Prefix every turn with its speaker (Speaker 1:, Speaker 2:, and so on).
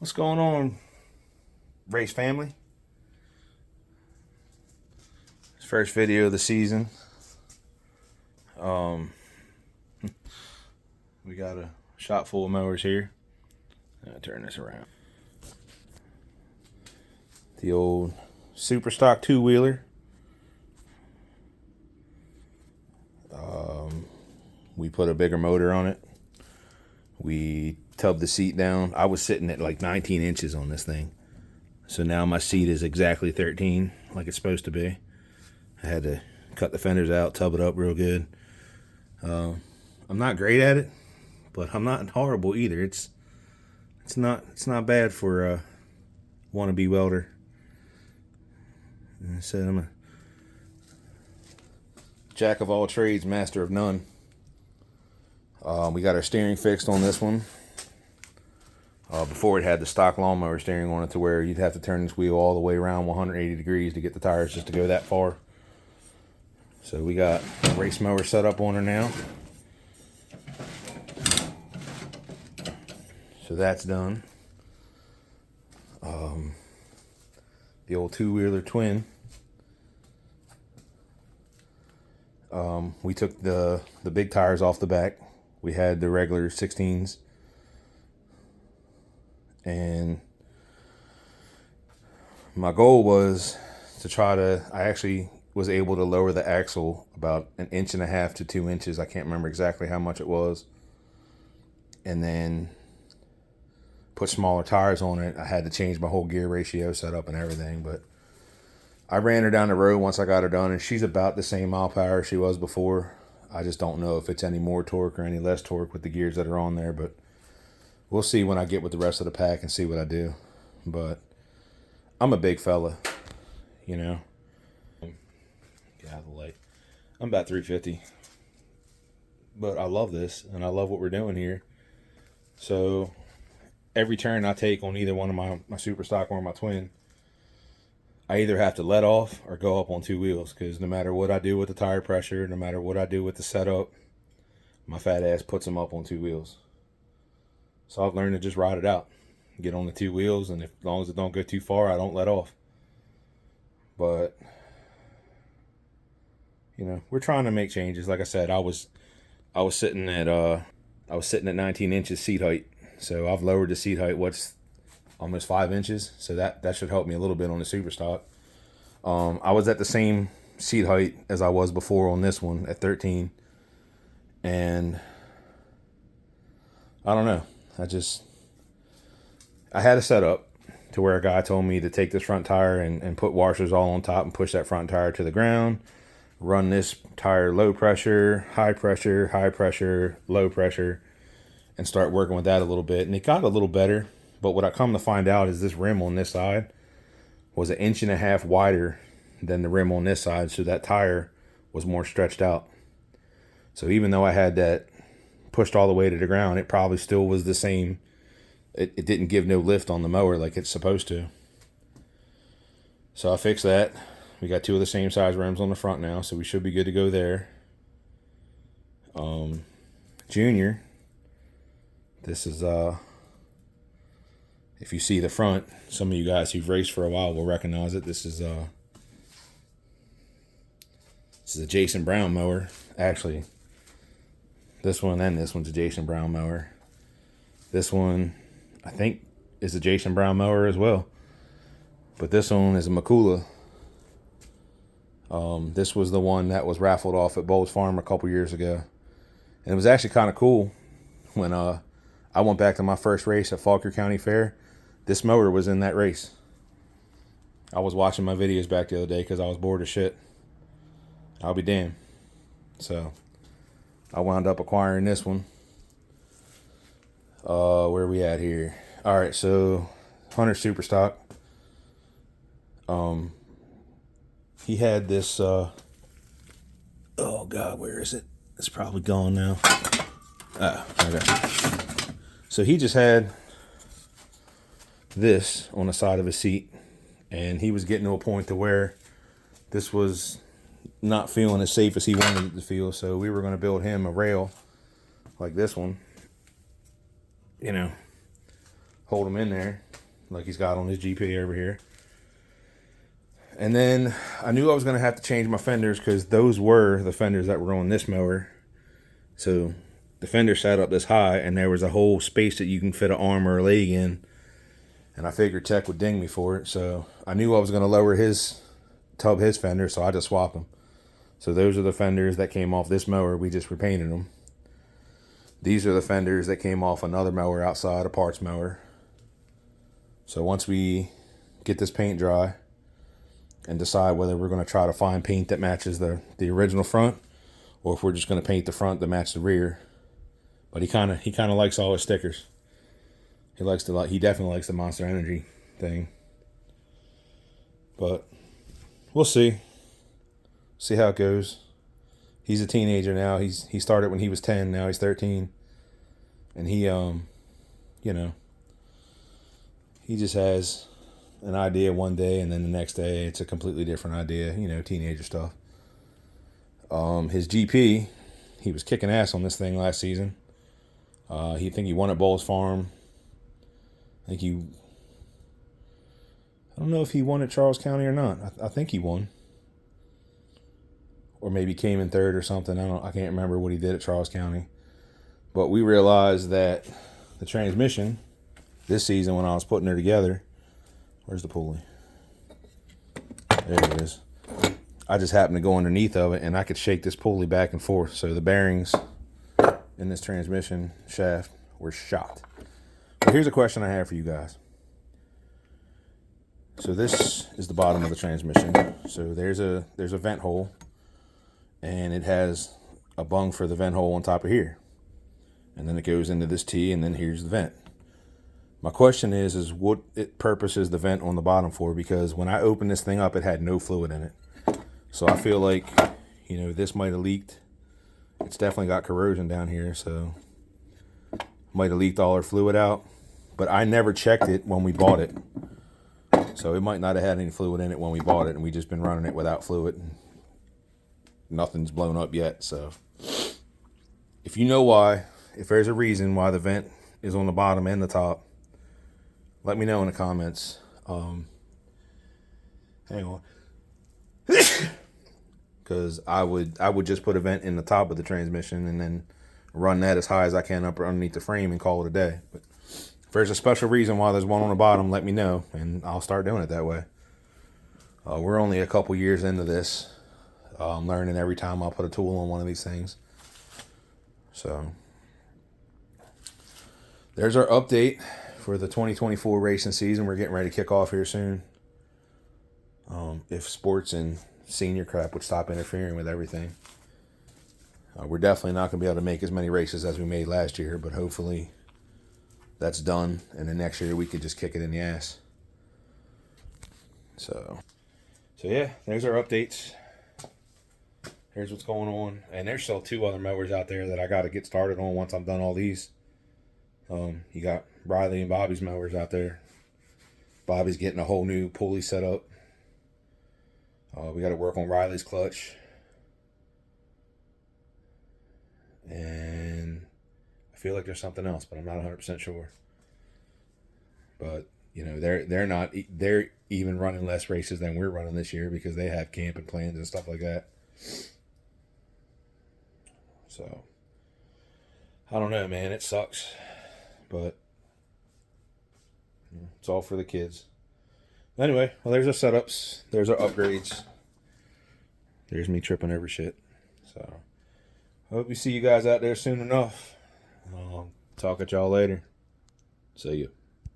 Speaker 1: What's going on, race family? First video of the season. We got a shop full of mowers here. I'll turn this around. The old Super Stock two-wheeler. We put a bigger motor on it. We tubbed the seat down. I was sitting at like 19 inches on this thing. So now my seat is exactly 13, like it's supposed to be. I had to cut the fenders out, tub it up real good. I'm not great at it, but I'm not horrible either. It's not bad for a wannabe welder. And I said I'm a jack of all trades, master of none. We got our steering fixed on this one. Before it had the stock lawnmower steering on it to where you'd have to turn this wheel all the way around 180 degrees to get the tires just to go that far. So we got a race mower set up on her now. So that's done. The old two-wheeler twin. We took the big tires off the back. We had the regular 16s. And my goal was to try to, I actually was able to lower the axle about 1.5 inches to 2 inches. I can't remember exactly how much it was. And then put smaller tires on it. I had to change my whole gear ratio setup and everything, but I ran her down the road once I got her done, and she's about the same mile per hour she was before. I just don't know if it's any more torque or any less torque with the gears that are on there, but we'll see when I get with the rest of the pack and see what I do. But I'm a big fella, you know. Get out of the light. I'm about 350. But I love this, and I love what we're doing here. So every turn I take on either one of my Super Stock or my twin, I either have to let off or go up on two wheels, because no matter what I do with the tire pressure, no matter what I do with the setup, my fat ass puts them up on two wheels. So I've learned to just ride it out. Get on the two wheels, and as long as it don't go too far, I don't let off. But, you know, we're trying to make changes. Like I said, I was sitting at 19 inches seat height. So I've lowered the seat height, almost 5 inches. So that should help me a little bit on the Super Stock. I was at the same seat height as I was before on this one at 13. And I don't know. I had a setup to where a guy told me to take this front tire and put washers all on top and push that front tire to the ground. Run this tire low pressure, high pressure, low pressure, and start working with that a little bit. And it got a little better. But what I come to find out is this rim on this side was 1.5 inches wider than the rim on this side. So that tire was more stretched out. So even though I had that pushed all the way to the ground, it probably still was the same. It didn't give no lift on the mower like it's supposed to. So I fixed that. We got two of the same size rims on the front now, so we should be good to go there. Junior, this is if you see the front, some of you guys who've raced for a while will recognize it. This is a Jason Brown mower. Actually, this one and this one's a Jason Brown mower. This one, I think, is a Jason Brown mower as well. But this one is a Makula. This was the one that was raffled off at Bowles Farm a couple years ago. And it was actually kind of cool when I went back to my first race at Fauquier County Fair. This mower was in that race. I was watching my videos back the other day because I was bored as shit. I'll be damned. So I wound up acquiring this one. Where are we at here? All right, so Hunter Super Stock. He had this. Oh God, where is it? It's probably gone now. Okay. So he just had this on the side of his seat, and he was getting to a point to where this was not feeling as safe as he wanted it to feel. So we were going to build him a rail like this one, you know, hold him in there. like he's got on his GP over here. And then I knew I was going to have to change my fenders because those were the fenders that were on this mower. So the fender sat up this high, and there was a whole space that you can fit an arm or a leg in. And I figured Tech would ding me for it. So I knew I was going to lower his fender, so I just swapped them. So those are the fenders that came off this mower. We just repainted them. These are the fenders that came off another mower outside, a parts mower. So once we get this paint dry and decide whether we're going to try to find paint that matches the original front, or if we're just going to paint the front to match the rear. But he kind of likes all his stickers. He definitely likes the Monster Energy thing. But we'll see. See how it goes. He's a teenager now. He started when he was 10. Now he's 13. And he he just has an idea one day, and then the next day it's a completely different idea, teenager stuff. His GP, he was kicking ass on this thing last season. He won at Bowles Farm. I don't know if he won at Charles County or not. I think he won. Or maybe came in third or something. I can't remember what he did at Charles County. But we realized that the transmission this season, when I was putting her together, where's the pulley? There it is. I just happened to go underneath of it, and I could shake this pulley back and forth. So the bearings in this transmission shaft were shot. But here's a question I have for you guys. So this is the bottom of the transmission. So there's a vent hole, and it has a bung for the vent hole on top of here. And then it goes into this T, and then here's the vent. My question is what purpose is the vent on the bottom for? Because when I opened this thing up, it had no fluid in it. So I feel like, this might have leaked. It's definitely got corrosion down here, so might have leaked all our fluid out. But I never checked it when we bought it. So it might not have had any fluid in it when we bought it, and we just been running it without fluid. Nothing's blown up yet, so if you know why, if there's a reason why the vent is on the bottom and the top, let me know in the comments. Hang on. Because I would just put a vent in the top of the transmission and then run that as high as I can up underneath the frame and call it a day. But if there's a special reason why there's one on the bottom, let me know, and I'll start doing it that way. We're only a couple years into this. I'm learning every time I put a tool on one of these things. So there's our update for the 2024 racing season. We're getting ready to kick off here soon. If sports and senior crap would stop interfering with everything. We're definitely not going to be able to make as many races as we made last year, but hopefully that's done, and then next year we could just kick it in the ass. So yeah, there's our updates. Here's what's going on. And there's still 2 other mowers out there that I got to get started on once I'm done all these. You got Riley and Bobby's mowers out there. Bobby's getting a whole new pulley set up. We got to work on Riley's clutch. And I feel like there's something else, but I'm not 100% sure. But, they're even running less races than we're running this year because they have camping plans and stuff like that. So, I don't know, man. It sucks. But it's all for the kids. Anyway, well, there's our setups. There's our upgrades. There's me tripping over shit. So, hope we see you guys out there soon enough. I'll talk at y'all later. See you.